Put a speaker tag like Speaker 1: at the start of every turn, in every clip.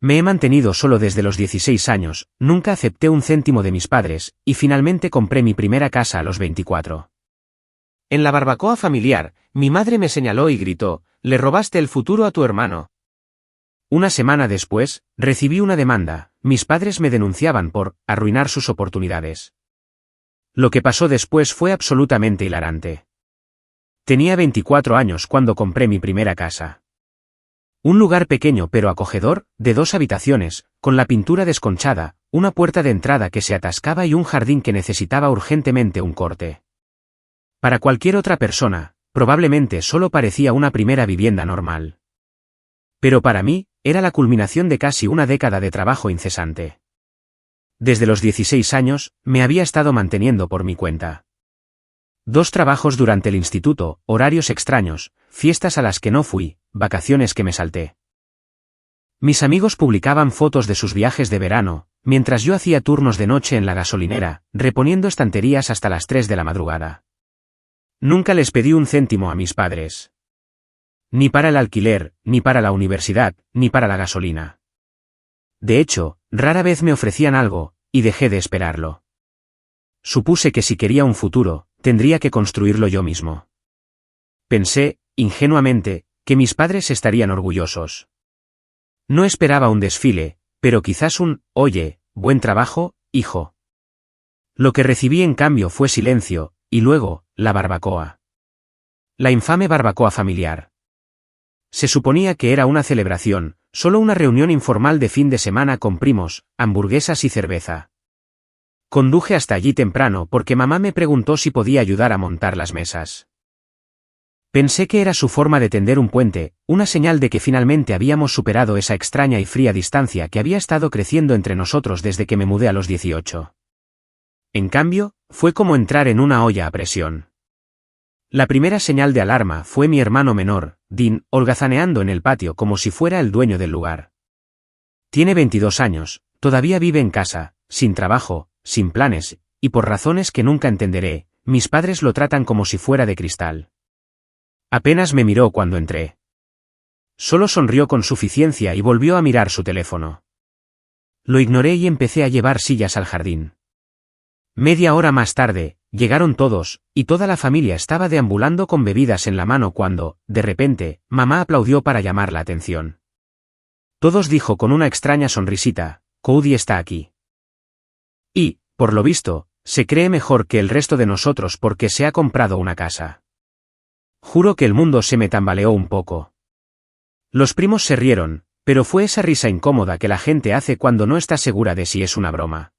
Speaker 1: Me he mantenido solo desde los 16 años, nunca acepté un céntimo de mis padres, y finalmente compré mi primera casa a los 24. En la barbacoa familiar, mi madre me señaló y gritó: «Le robaste el futuro a tu hermano». Una semana después, recibí una demanda. Mis padres me denunciaban por arruinar sus oportunidades. Lo que pasó después fue absolutamente hilarante. Tenía 24 años cuando compré mi primera casa. Un lugar pequeño pero acogedor, de 2 habitaciones, con la pintura desconchada, una puerta de entrada que se atascaba y un jardín que necesitaba urgentemente un corte. Para cualquier otra persona, probablemente solo parecía una primera vivienda normal. Pero para mí, era la culminación de casi una década de trabajo incesante. Desde los 16 años, me había estado manteniendo por mi cuenta. 2 trabajos durante el instituto, horarios extraños, fiestas a las que no fui, vacaciones que me salté. Mis amigos publicaban fotos de sus viajes de verano, mientras yo hacía turnos de noche en la gasolinera, reponiendo estanterías hasta las 3 de la madrugada. Nunca les pedí un céntimo a mis padres. Ni para el alquiler, ni para la universidad, ni para la gasolina. De hecho, rara vez me ofrecían algo, y dejé de esperarlo. Supuse que si quería un futuro, tendría que construirlo yo mismo. Pensé, ingenuamente, que mis padres estarían orgullosos. No esperaba un desfile, pero quizás un «Oye, buen trabajo, hijo». Lo que recibí en cambio fue silencio, y luego, la barbacoa. La infame barbacoa familiar. Se suponía que era una celebración, solo una reunión informal de fin de semana con primos, hamburguesas y cerveza. Conduje hasta allí temprano porque mamá me preguntó si podía ayudar a montar las mesas. Pensé que era su forma de tender un puente, una señal de que finalmente habíamos superado esa extraña y fría distancia que había estado creciendo entre nosotros desde que me mudé a los 18. En cambio, fue como entrar en una olla a presión. La primera señal de alarma fue mi hermano menor, Dean, holgazaneando en el patio como si fuera el dueño del lugar. Tiene 22 años, todavía vive en casa, sin trabajo, sin planes, y por razones que nunca entenderé, mis padres lo tratan como si fuera de cristal. Apenas me miró cuando entré. Solo sonrió con suficiencia y volvió a mirar su teléfono. Lo ignoré y empecé a llevar sillas al jardín. Media hora más tarde, llegaron todos, y toda la familia estaba deambulando con bebidas en la mano cuando, de repente, mamá aplaudió para llamar la atención. Todos dijo con una extraña sonrisita: «Cody está aquí». Y, por lo visto, se cree mejor que el resto de nosotros porque se ha comprado una casa. Juro que el mundo se me tambaleó un poco. Los primos se rieron, pero fue esa risa incómoda que la gente hace cuando no está segura de si es una broma.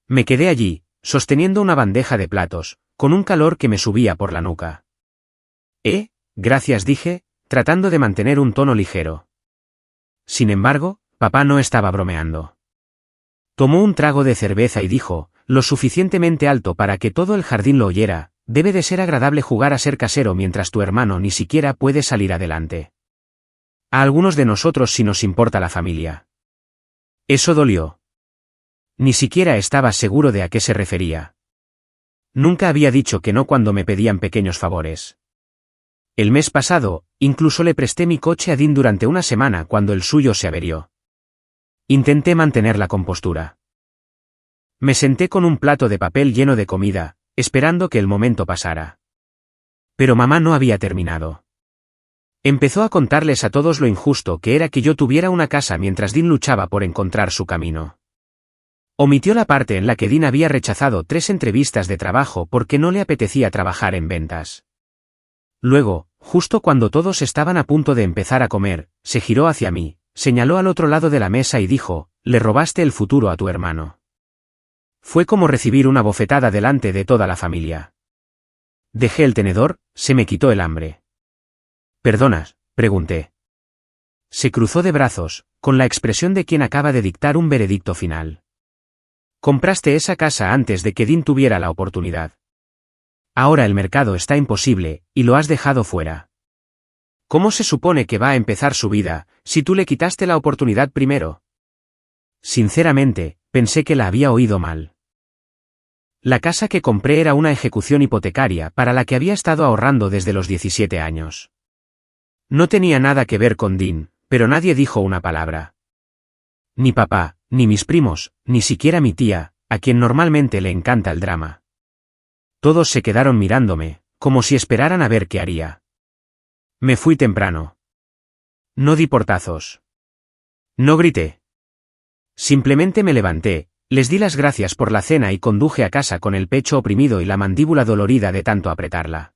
Speaker 1: Me quedé allí, sosteniendo una bandeja de platos, con un calor que me subía por la nuca. Gracias, dije, tratando de mantener un tono ligero. Sin embargo, papá no estaba bromeando. Tomó un trago de cerveza y dijo, lo suficientemente alto para que todo el jardín lo oyera: «Debe de ser agradable jugar a ser casero mientras tu hermano ni siquiera puede salir adelante. A algunos de nosotros sí nos importa la familia». Eso dolió. Ni siquiera estaba seguro de a qué se refería. Nunca había dicho que no cuando me pedían pequeños favores. El mes pasado, incluso le presté mi coche a Dean durante una semana cuando el suyo se averió. Intenté mantener la compostura. Me senté con un plato de papel lleno de comida, esperando que el momento pasara. Pero mamá no había terminado. Empezó a contarles a todos lo injusto que era que yo tuviera una casa mientras Dean luchaba por encontrar su camino. Omitió la parte en la que Dean había rechazado 3 entrevistas de trabajo porque no le apetecía trabajar en ventas. Luego, justo cuando todos estaban a punto de empezar a comer, se giró hacia mí, señaló al otro lado de la mesa y dijo: «Le robaste el futuro a tu hermano». Fue como recibir una bofetada delante de toda la familia. Dejé el tenedor, se me quitó el hambre. «¿Perdonas?», pregunté. Se cruzó de brazos, con la expresión de quien acaba de dictar un veredicto final. «Compraste esa casa antes de que Dean tuviera la oportunidad. Ahora el mercado está imposible, y lo has dejado fuera. ¿Cómo se supone que va a empezar su vida, si tú le quitaste la oportunidad primero?». Sinceramente, pensé que la había oído mal. La casa que compré era una ejecución hipotecaria para la que había estado ahorrando desde los 17 años. No tenía nada que ver con Dean, pero nadie dijo una palabra. Ni papá, ni mis primos, ni siquiera mi tía, a quien normalmente le encanta el drama. Todos se quedaron mirándome, como si esperaran a ver qué haría. Me fui temprano. No di portazos. No grité. Simplemente me levanté, les di las gracias por la cena y conduje a casa con el pecho oprimido y la mandíbula dolorida de tanto apretarla.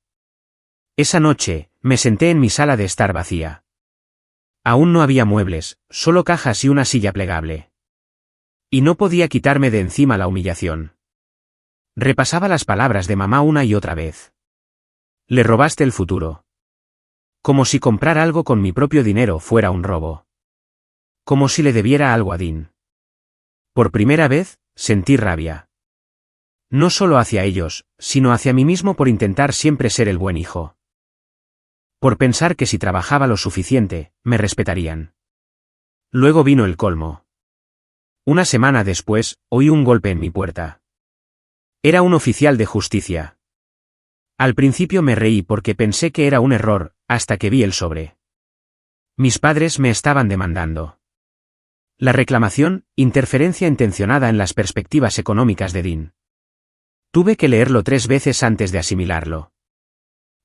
Speaker 1: Esa noche, me senté en mi sala de estar vacía. Aún no había muebles, solo cajas y una silla plegable. Y no podía quitarme de encima la humillación. Repasaba las palabras de mamá una y otra vez. Le robaste el futuro. Como si comprar algo con mi propio dinero fuera un robo. Como si le debiera algo a Dean. Por primera vez, sentí rabia. No solo hacia ellos, sino hacia mí mismo por intentar siempre ser el buen hijo. Por pensar que si trabajaba lo suficiente, me respetarían. Luego vino el colmo. Una semana después, oí un golpe en mi puerta. Era un oficial de justicia. Al principio me reí porque pensé que era un error, hasta que vi el sobre. Mis padres me estaban demandando. La reclamación, interferencia intencionada en las perspectivas económicas de Dean. Tuve que leerlo 3 veces antes de asimilarlo.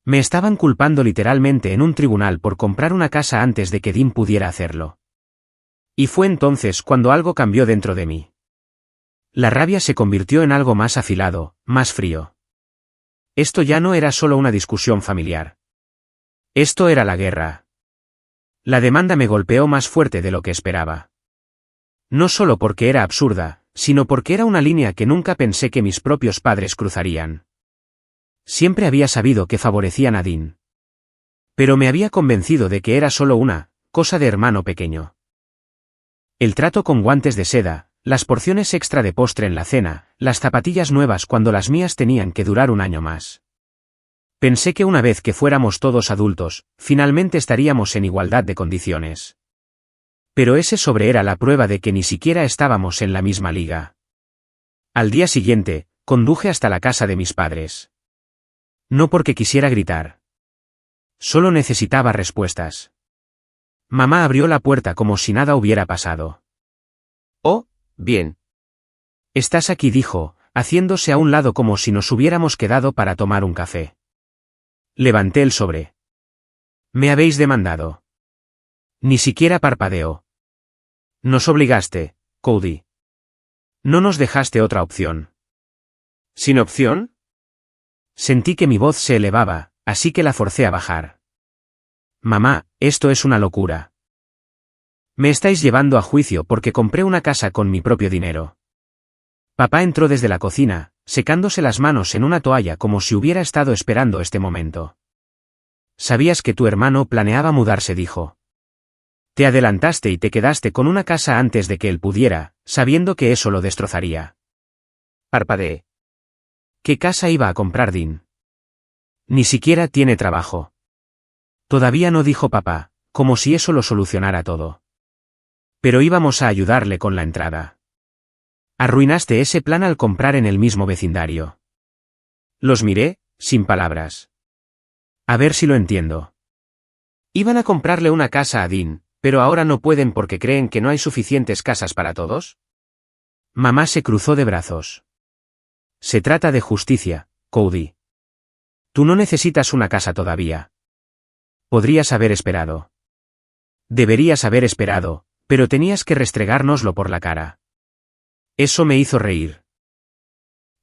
Speaker 1: Me estaban culpando literalmente en un tribunal por comprar una casa antes de que Dean pudiera hacerlo. Y fue entonces cuando algo cambió dentro de mí. La rabia se convirtió en algo más afilado, más frío. Esto ya no era solo una discusión familiar. Esto era la guerra. La demanda me golpeó más fuerte de lo que esperaba. No solo porque era absurda, sino porque era una línea que nunca pensé que mis propios padres cruzarían. Siempre había sabido que favorecían a Dean. Pero me había convencido de que era solo una cosa de hermano pequeño. El trato con guantes de seda, las porciones extra de postre en la cena, las zapatillas nuevas cuando las mías tenían que durar un año más. Pensé que una vez que fuéramos todos adultos, finalmente estaríamos en igualdad de condiciones. Pero ese sobre era la prueba de que ni siquiera estábamos en la misma liga. Al día siguiente, conduje hasta la casa de mis padres. No porque quisiera gritar. Solo necesitaba respuestas. Mamá abrió la puerta como si nada hubiera pasado. «Oh, bien. Estás aquí», dijo, haciéndose a un lado como si nos hubiéramos quedado para tomar un café. Levanté el sobre. «Me habéis demandado». Ni siquiera parpadeó. «Nos obligaste, Cody. No nos dejaste otra opción». «¿Sin opción?» Sentí que mi voz se elevaba, así que la forcé a bajar. «Mamá, esto es una locura. Me estáis llevando a juicio porque compré una casa con mi propio dinero». Papá entró desde la cocina, secándose las manos en una toalla como si hubiera estado esperando este momento. «Sabías que tu hermano planeaba mudarse», dijo. «Te adelantaste y te quedaste con una casa antes de que él pudiera, sabiendo que eso lo destrozaría». Parpadeé. ¿Qué casa iba a comprar Dean? Ni siquiera tiene trabajo. Todavía no, dijo papá, como si eso lo solucionara todo. Pero íbamos a ayudarle con la entrada. Arruinaste ese plan al comprar en el mismo vecindario. Los miré, sin palabras. A ver si lo entiendo. Iban a comprarle una casa a Dean, pero ahora no pueden porque creen que no hay suficientes casas para todos. Mamá se cruzó de brazos. Se trata de justicia, Cody. Tú no necesitas una casa todavía. Podrías haber esperado. Deberías haber esperado, pero tenías que restregárnoslo por la cara. Eso me hizo reír.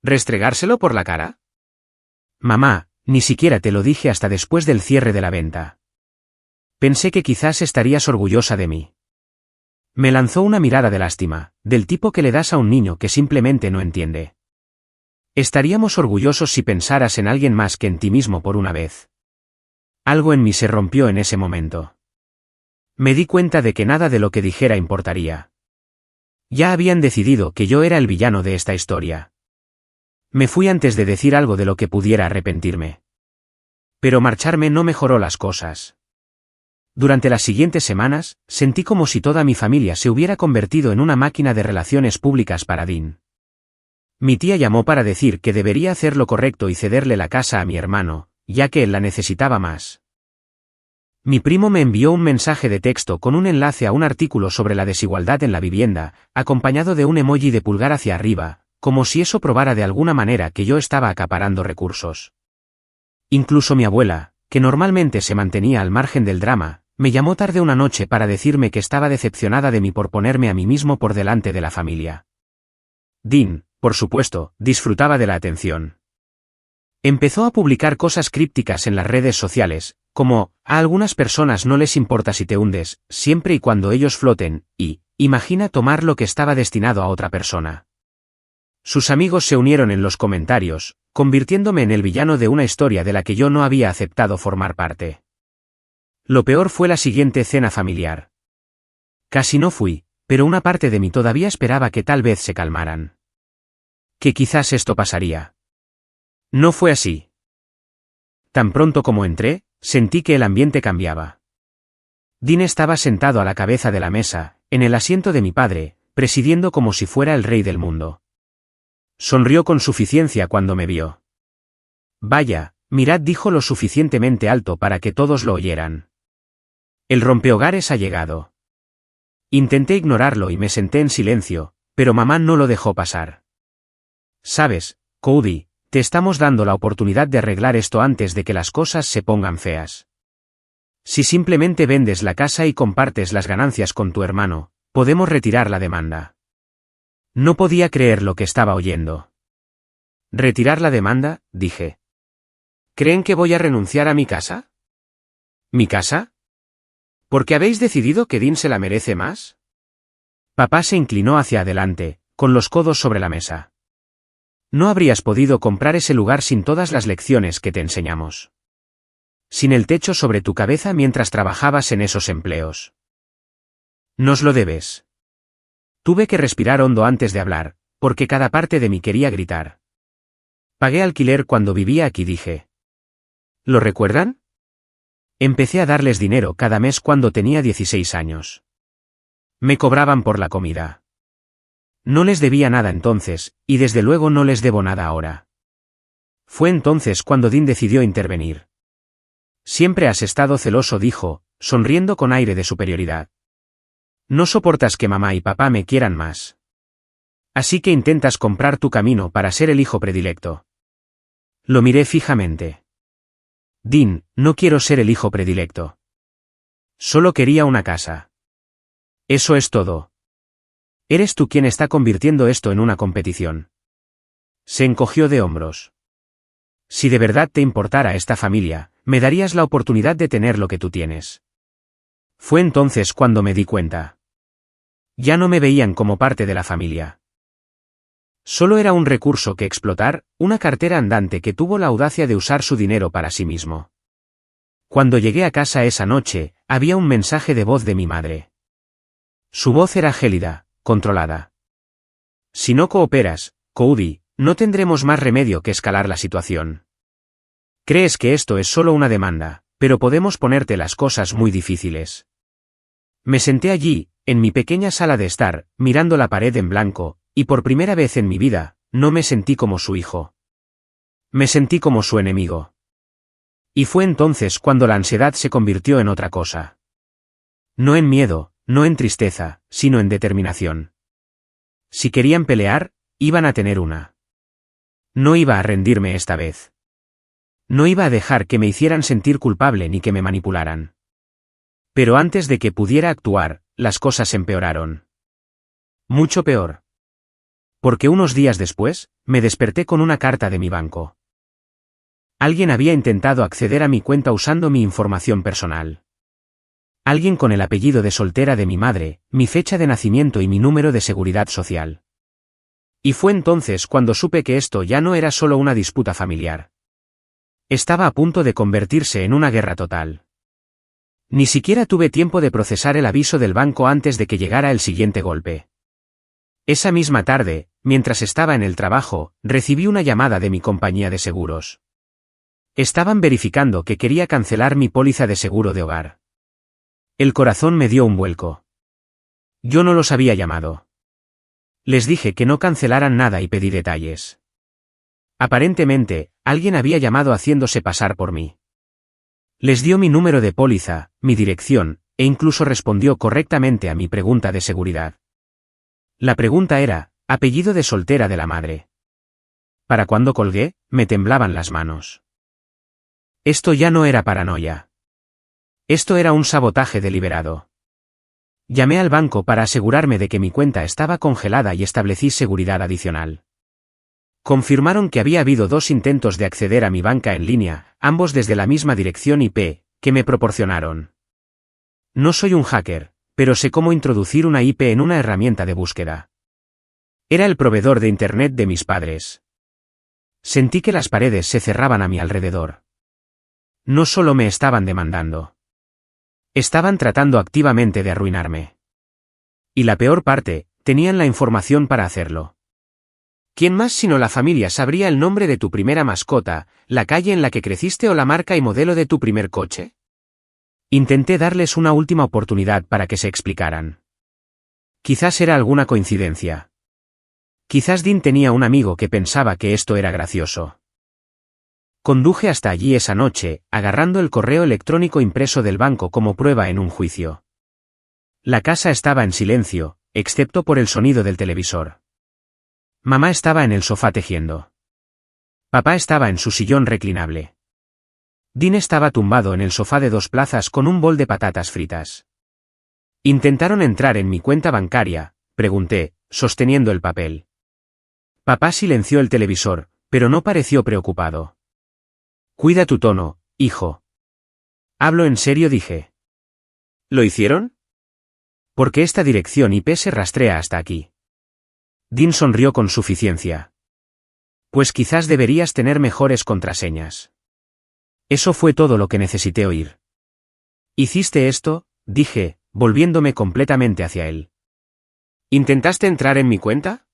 Speaker 1: ¿Restregárselo por la cara? Mamá, ni siquiera te lo dije hasta después del cierre de la venta. Pensé que quizás estarías orgullosa de mí. Me lanzó una mirada de lástima, del tipo que le das a un niño que simplemente no entiende. Estaríamos orgullosos si pensaras en alguien más que en ti mismo por una vez. Algo en mí se rompió en ese momento. Me di cuenta de que nada de lo que dijera importaría. Ya habían decidido que yo era el villano de esta historia. Me fui antes de decir algo de lo que pudiera arrepentirme. Pero marcharme no mejoró las cosas. Durante las siguientes semanas, sentí como si toda mi familia se hubiera convertido en una máquina de relaciones públicas para Dean. Mi tía llamó para decir que debería hacer lo correcto y cederle la casa a mi hermano, ya que él la necesitaba más. Mi primo me envió un mensaje de texto con un enlace a un artículo sobre la desigualdad en la vivienda, acompañado de un emoji de pulgar hacia arriba, como si eso probara de alguna manera que yo estaba acaparando recursos. Incluso mi abuela, que normalmente se mantenía al margen del drama, me llamó tarde una noche para decirme que estaba decepcionada de mí por ponerme a mí mismo por delante de la familia. Dean, por supuesto, disfrutaba de la atención. Empezó a publicar cosas crípticas en las redes sociales, como, a algunas personas no les importa si te hundes, siempre y cuando ellos floten, y, imagina tomar lo que estaba destinado a otra persona. Sus amigos se unieron en los comentarios, convirtiéndome en el villano de una historia de la que yo no había aceptado formar parte. Lo peor fue la siguiente cena familiar. Casi no fui, pero una parte de mí todavía esperaba que tal vez se calmaran. Que quizás esto pasaría. No fue así. Tan pronto como entré, sentí que el ambiente cambiaba. Dean estaba sentado a la cabeza de la mesa, en el asiento de mi padre, presidiendo como si fuera el rey del mundo. Sonrió con suficiencia cuando me vio. Vaya, mirad, dijo lo suficientemente alto para que todos lo oyeran. El rompehogares ha llegado. Intenté ignorarlo y me senté en silencio, pero mamá no lo dejó pasar. Sabes, Cody, te estamos dando la oportunidad de arreglar esto antes de que las cosas se pongan feas. Si simplemente vendes la casa y compartes las ganancias con tu hermano, podemos retirar la demanda. No podía creer lo que estaba oyendo. ¿Retirar la demanda?, dije. ¿Creen que voy a renunciar a mi casa? ¿Mi casa? ¿Por qué habéis decidido que Dean se la merece más? Papá se inclinó hacia adelante, con los codos sobre la mesa. No habrías podido comprar ese lugar sin todas las lecciones que te enseñamos. Sin el techo sobre tu cabeza mientras trabajabas en esos empleos. Nos lo debes. Tuve que respirar hondo antes de hablar, porque cada parte de mí quería gritar. Pagué alquiler cuando vivía aquí, dije. ¿Lo recuerdan? Empecé a darles dinero cada mes cuando tenía 16 años. Me cobraban por la comida. No les debía nada entonces, y desde luego no les debo nada ahora. Fue entonces cuando Dean decidió intervenir. Siempre has estado celoso, dijo, sonriendo con aire de superioridad. No soportas que mamá y papá me quieran más. Así que intentas comprar tu camino para ser el hijo predilecto. Lo miré fijamente. Dean, no quiero ser el hijo predilecto. Solo quería una casa. Eso es todo. Eres tú quien está convirtiendo esto en una competición. Se encogió de hombros. Si de verdad te importara esta familia, me darías la oportunidad de tener lo que tú tienes. Fue entonces cuando me di cuenta. Ya no me veían como parte de la familia. Solo era un recurso que explotar, una cartera andante que tuvo la audacia de usar su dinero para sí mismo. Cuando llegué a casa esa noche, había un mensaje de voz de mi madre. Su voz era gélida, controlada. Si no cooperas, Cody, no tendremos más remedio que escalar la situación. Crees que esto es solo una demanda, pero podemos ponerte las cosas muy difíciles. Me senté allí, en mi pequeña sala de estar, mirando la pared en blanco, y por primera vez en mi vida, no me sentí como su hijo. Me sentí como su enemigo. Y fue entonces cuando la ansiedad se convirtió en otra cosa. No en miedo, no en tristeza, sino en determinación. Si querían pelear, iban a tener una. No iba a rendirme esta vez. No iba a dejar que me hicieran sentir culpable ni que me manipularan. Pero antes de que pudiera actuar, las cosas empeoraron. Mucho peor. Porque unos días después, me desperté con una carta de mi banco. Alguien había intentado acceder a mi cuenta usando mi información personal. Alguien con el apellido de soltera de mi madre, mi fecha de nacimiento y mi número de seguridad social. Y fue entonces cuando supe que esto ya no era solo una disputa familiar. Estaba a punto de convertirse en una guerra total. Ni siquiera tuve tiempo de procesar el aviso del banco antes de que llegara el siguiente golpe. Esa misma tarde, mientras estaba en el trabajo, recibí una llamada de mi compañía de seguros. Estaban verificando que quería cancelar mi póliza de seguro de hogar. El corazón me dio un vuelco. Yo no los había llamado. Les dije que no cancelaran nada y pedí detalles. Aparentemente, alguien había llamado haciéndose pasar por mí. Les dio mi número de póliza, mi dirección, e incluso respondió correctamente a mi pregunta de seguridad. La pregunta era, apellido de soltera de la madre. Para cuando colgué, me temblaban las manos. Esto ya no era paranoia. Esto era un sabotaje deliberado. Llamé al banco para asegurarme de que mi cuenta estaba congelada y establecí seguridad adicional. Confirmaron que había habido 2 intentos de acceder a mi banca en línea, ambos desde la misma dirección IP, que me proporcionaron. No soy un hacker, pero sé cómo introducir una IP en una herramienta de búsqueda. Era el proveedor de Internet de mis padres. Sentí que las paredes se cerraban a mi alrededor. No solo me estaban demandando. Estaban tratando activamente de arruinarme. Y la peor parte, tenían la información para hacerlo. ¿Quién más sino la familia sabría el nombre de tu primera mascota, la calle en la que creciste o la marca y modelo de tu primer coche? Intenté darles una última oportunidad para que se explicaran. Quizás era alguna coincidencia. Quizás Dean tenía un amigo que pensaba que esto era gracioso. Conduje hasta allí esa noche, agarrando el correo electrónico impreso del banco como prueba en un juicio. La casa estaba en silencio, excepto por el sonido del televisor. Mamá estaba en el sofá tejiendo. Papá estaba en su sillón reclinable. Dean estaba tumbado en el sofá de 2 plazas con un bol de patatas fritas. ¿Intentaron entrar en mi cuenta bancaria?, pregunté, sosteniendo el papel. Papá silenció el televisor, pero no pareció preocupado. Cuida tu tono, hijo. Hablo en serio, dije. ¿Lo hicieron? Porque esta dirección IP se rastrea hasta aquí. Dean sonrió con suficiencia. Pues quizás deberías tener mejores contraseñas. Eso fue todo lo que necesité oír. ¿Hiciste esto?, dije, volviéndome completamente hacia él. ¿Intentaste entrar en mi cuenta?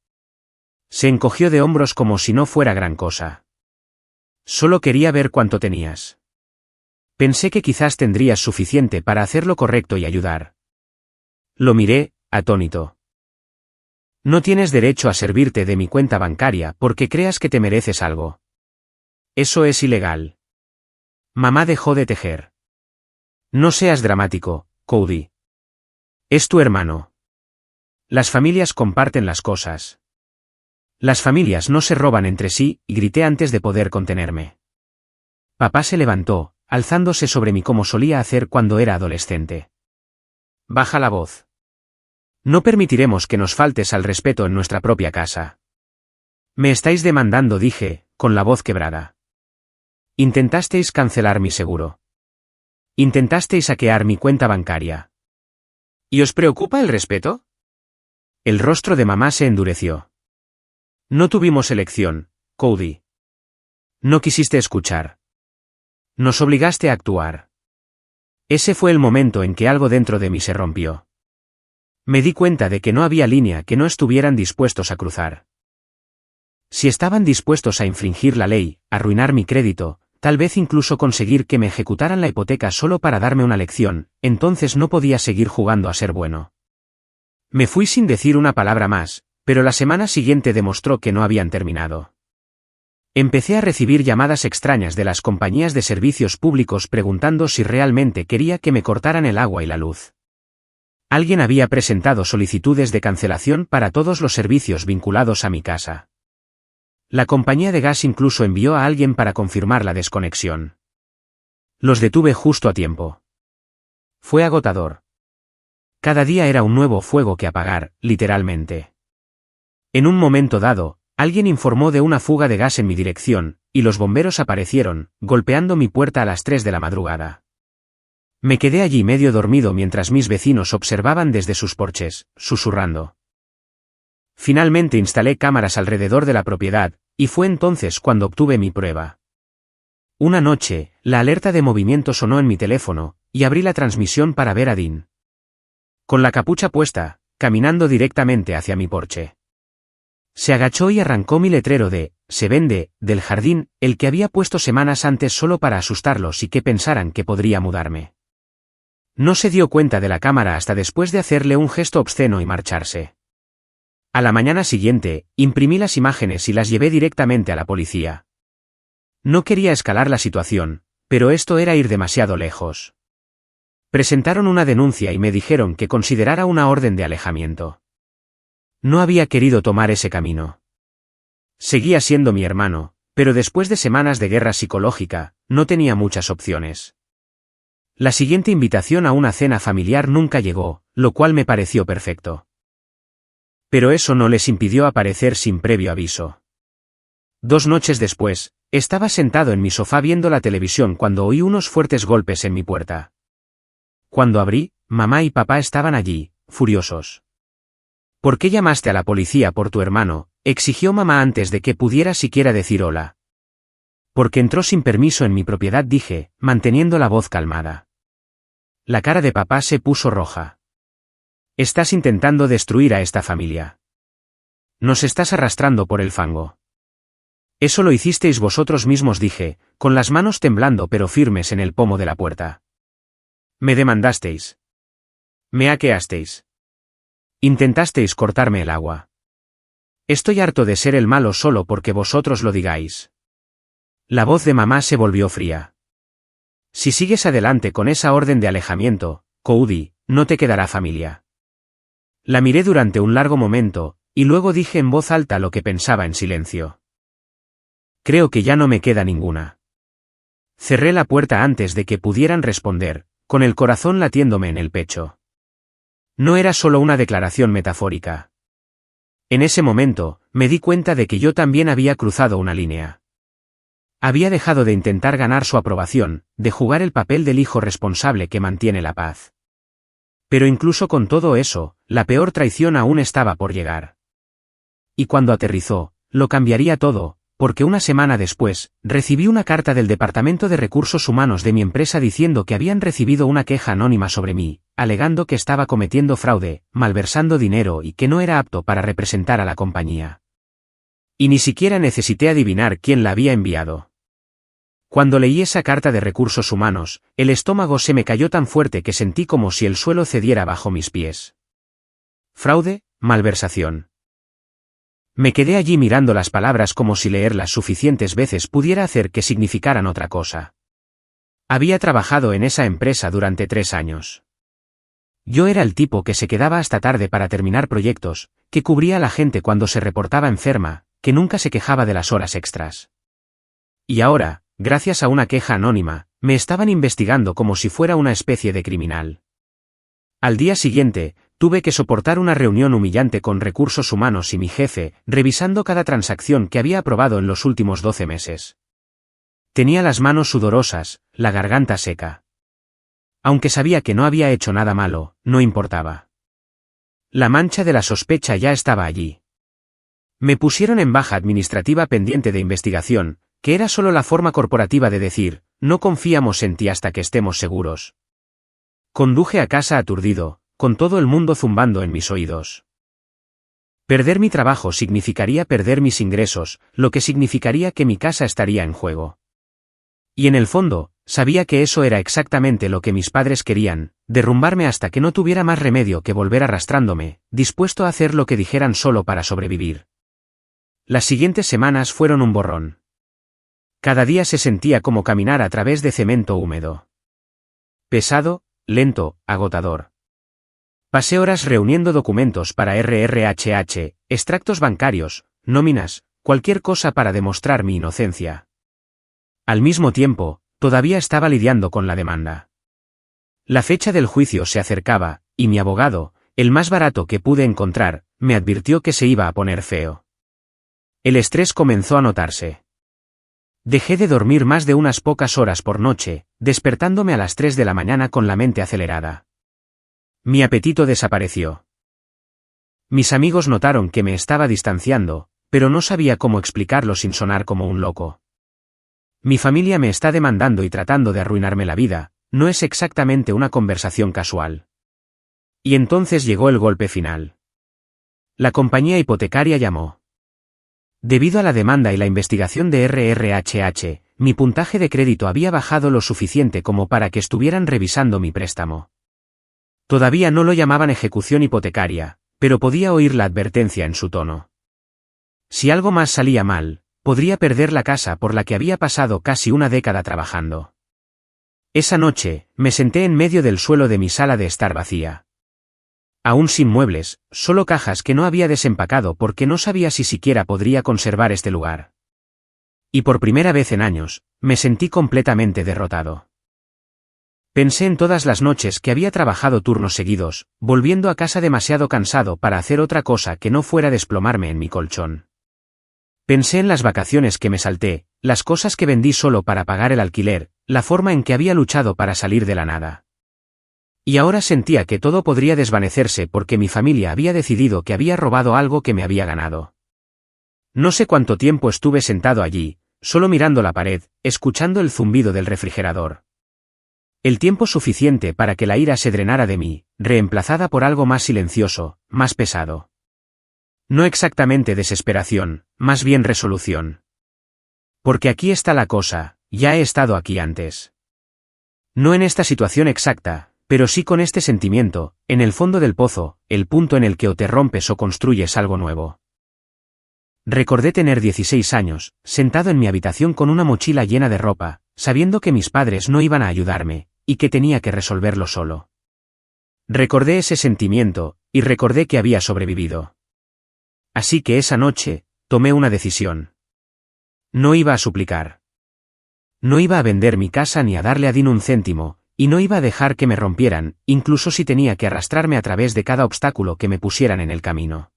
Speaker 1: Se encogió de hombros como si no fuera gran cosa. Solo quería ver cuánto tenías. Pensé que quizás tendrías suficiente para hacer lo correcto y ayudar. Lo miré, atónito. No tienes derecho a servirte de mi cuenta bancaria porque creas que te mereces algo. Eso es ilegal. Mamá dejó de tejer. No seas dramático, Cody. Es tu hermano. Las familias comparten las cosas. Las familias no se roban entre sí, y grité antes de poder contenerme. Papá se levantó, alzándose sobre mí como solía hacer cuando era adolescente. Baja la voz. No permitiremos que nos faltes al respeto en nuestra propia casa. Me estáis demandando, dije, con la voz quebrada. Intentasteis cancelar mi seguro. Intentasteis hackear mi cuenta bancaria. ¿Y os preocupa el respeto? El rostro de mamá se endureció. No tuvimos elección, Cody. No quisiste escuchar. Nos obligaste a actuar. Ese fue el momento en que algo dentro de mí se rompió. Me di cuenta de que no había línea que no estuvieran dispuestos a cruzar. Si estaban dispuestos a infringir la ley, arruinar mi crédito, tal vez incluso conseguir que me ejecutaran la hipoteca solo para darme una lección, entonces no podía seguir jugando a ser bueno. Me fui sin decir una palabra más, pero la semana siguiente demostró que no habían terminado. Empecé a recibir llamadas extrañas de las compañías de servicios públicos preguntando si realmente quería que me cortaran el agua y la luz. Alguien había presentado solicitudes de cancelación para todos los servicios vinculados a mi casa. La compañía de gas incluso envió a alguien para confirmar la desconexión. Los detuve justo a tiempo. Fue agotador. Cada día era un nuevo fuego que apagar, literalmente. En un momento dado, alguien informó de una fuga de gas en mi dirección, y los bomberos aparecieron, golpeando mi puerta a las 3 de la madrugada. Me quedé allí medio dormido mientras mis vecinos observaban desde sus porches, susurrando. Finalmente instalé cámaras alrededor de la propiedad, y fue entonces cuando obtuve mi prueba. Una noche, la alerta de movimiento sonó en mi teléfono, y abrí la transmisión para ver a Dean. Con la capucha puesta, caminando directamente hacia mi porche. Se agachó y arrancó mi letrero de «Se vende» del jardín, el que había puesto semanas antes solo para asustarlos y que pensaran que podría mudarme. No se dio cuenta de la cámara hasta después de hacerle un gesto obsceno y marcharse. A la mañana siguiente, imprimí las imágenes y las llevé directamente a la policía. No quería escalar la situación, pero esto era ir demasiado lejos. Presentaron una denuncia y me dijeron que considerara una orden de alejamiento. No había querido tomar ese camino. Seguía siendo mi hermano, pero después de semanas de guerra psicológica, no tenía muchas opciones. La siguiente invitación a una cena familiar nunca llegó, lo cual me pareció perfecto. Pero eso no les impidió aparecer sin previo aviso. 2 noches después, estaba sentado en mi sofá viendo la televisión cuando oí unos fuertes golpes en mi puerta. Cuando abrí, mamá y papá estaban allí, furiosos. ¿Por qué llamaste a la policía por tu hermano?, exigió mamá antes de que pudiera siquiera decir hola. Porque entró sin permiso en mi propiedad, dije, manteniendo la voz calmada. La cara de papá se puso roja. Estás intentando destruir a esta familia. Nos estás arrastrando por el fango. Eso lo hicisteis vosotros mismos, dije, con las manos temblando pero firmes en el pomo de la puerta. Me demandasteis. Me hackeasteis. Intentasteis cortarme el agua. Estoy harto de ser el malo solo porque vosotros lo digáis. La voz de mamá se volvió fría. Si sigues adelante con esa orden de alejamiento, Cody, no te quedará familia. La miré durante un largo momento, y luego dije en voz alta lo que pensaba en silencio. Creo que ya no me queda ninguna. Cerré la puerta antes de que pudieran responder, con el corazón latiéndome en el pecho. No era solo una declaración metafórica. En ese momento, me di cuenta de que yo también había cruzado una línea. Había dejado de intentar ganar su aprobación, de jugar el papel del hijo responsable que mantiene la paz. Pero incluso con todo eso, la peor traición aún estaba por llegar. Y cuando aterrizó, lo cambiaría todo, porque una semana después, recibí una carta del Departamento de Recursos Humanos de mi empresa diciendo que habían recibido una queja anónima sobre mí, alegando que estaba cometiendo fraude, malversando dinero y que no era apto para representar a la compañía. Y ni siquiera necesité adivinar quién la había enviado. Cuando leí esa carta de Recursos Humanos, el estómago se me cayó tan fuerte que sentí como si el suelo cediera bajo mis pies. Fraude, malversación. Me quedé allí mirando las palabras como si leerlas suficientes veces pudiera hacer que significaran otra cosa. Había trabajado en esa empresa durante 3 años. Yo era el tipo que se quedaba hasta tarde para terminar proyectos, que cubría a la gente cuando se reportaba enferma, que nunca se quejaba de las horas extras. Y ahora, gracias a una queja anónima, me estaban investigando como si fuera una especie de criminal. Al día siguiente, tuve que soportar una reunión humillante con Recursos Humanos y mi jefe, revisando cada transacción que había aprobado en los últimos 12 meses. Tenía las manos sudorosas, la garganta seca. Aunque sabía que no había hecho nada malo, no importaba. La mancha de la sospecha ya estaba allí. Me pusieron en baja administrativa pendiente de investigación, que era solo la forma corporativa de decir, no confiamos en ti hasta que estemos seguros. Conduje a casa aturdido, con todo el mundo zumbando en mis oídos. Perder mi trabajo significaría perder mis ingresos, lo que significaría que mi casa estaría en juego. Y en el fondo, sabía que eso era exactamente lo que mis padres querían, derrumbarme hasta que no tuviera más remedio que volver arrastrándome, dispuesto a hacer lo que dijeran solo para sobrevivir. Las siguientes semanas fueron un borrón. Cada día se sentía como caminar a través de cemento húmedo. Pesado, lento, agotador. Pasé horas reuniendo documentos para RRHH, extractos bancarios, nóminas, cualquier cosa para demostrar mi inocencia. Al mismo tiempo, todavía estaba lidiando con la demanda. La fecha del juicio se acercaba, y mi abogado, el más barato que pude encontrar, me advirtió que se iba a poner feo. El estrés comenzó a notarse. Dejé de dormir más de unas pocas horas por noche, despertándome a las 3 de la mañana con la mente acelerada. Mi apetito desapareció. Mis amigos notaron que me estaba distanciando, pero no sabía cómo explicarlo sin sonar como un loco. Mi familia me está demandando y tratando de arruinarme la vida, no es exactamente una conversación casual. Y entonces llegó el golpe final. La compañía hipotecaria llamó. Debido a la demanda y la investigación de RRHH, mi puntaje de crédito había bajado lo suficiente como para que estuvieran revisando mi préstamo. Todavía no lo llamaban ejecución hipotecaria, pero podía oír la advertencia en su tono. Si algo más salía mal, podría perder la casa por la que había pasado casi una década trabajando. Esa noche, me senté en medio del suelo de mi sala de estar vacía. Aún sin muebles, solo cajas que no había desempacado porque no sabía si siquiera podría conservar este lugar. Y por primera vez en años, me sentí completamente derrotado. Pensé en todas las noches que había trabajado turnos seguidos, volviendo a casa demasiado cansado para hacer otra cosa que no fuera desplomarme en mi colchón. Pensé en las vacaciones que me salté, las cosas que vendí solo para pagar el alquiler, la forma en que había luchado para salir de la nada. Y ahora sentía que todo podría desvanecerse porque mi familia había decidido que había robado algo que me había ganado. No sé cuánto tiempo estuve sentado allí, solo mirando la pared, escuchando el zumbido del refrigerador. El tiempo suficiente para que la ira se drenara de mí, reemplazada por algo más silencioso, más pesado. No exactamente desesperación, más bien resolución. Porque aquí está la cosa, ya he estado aquí antes. No en esta situación exacta, pero sí con este sentimiento, en el fondo del pozo, el punto en el que o te rompes o construyes algo nuevo. Recordé tener 16 años, sentado en mi habitación con una mochila llena de ropa, sabiendo que mis padres no iban a ayudarme, y que tenía que resolverlo solo. Recordé ese sentimiento, y recordé que había sobrevivido. Así que esa noche, tomé una decisión. No iba a suplicar. No iba a vender mi casa ni a darle a Dean un céntimo, y no iba a dejar que me rompieran, incluso si tenía que arrastrarme a través de cada obstáculo que me pusieran en el camino.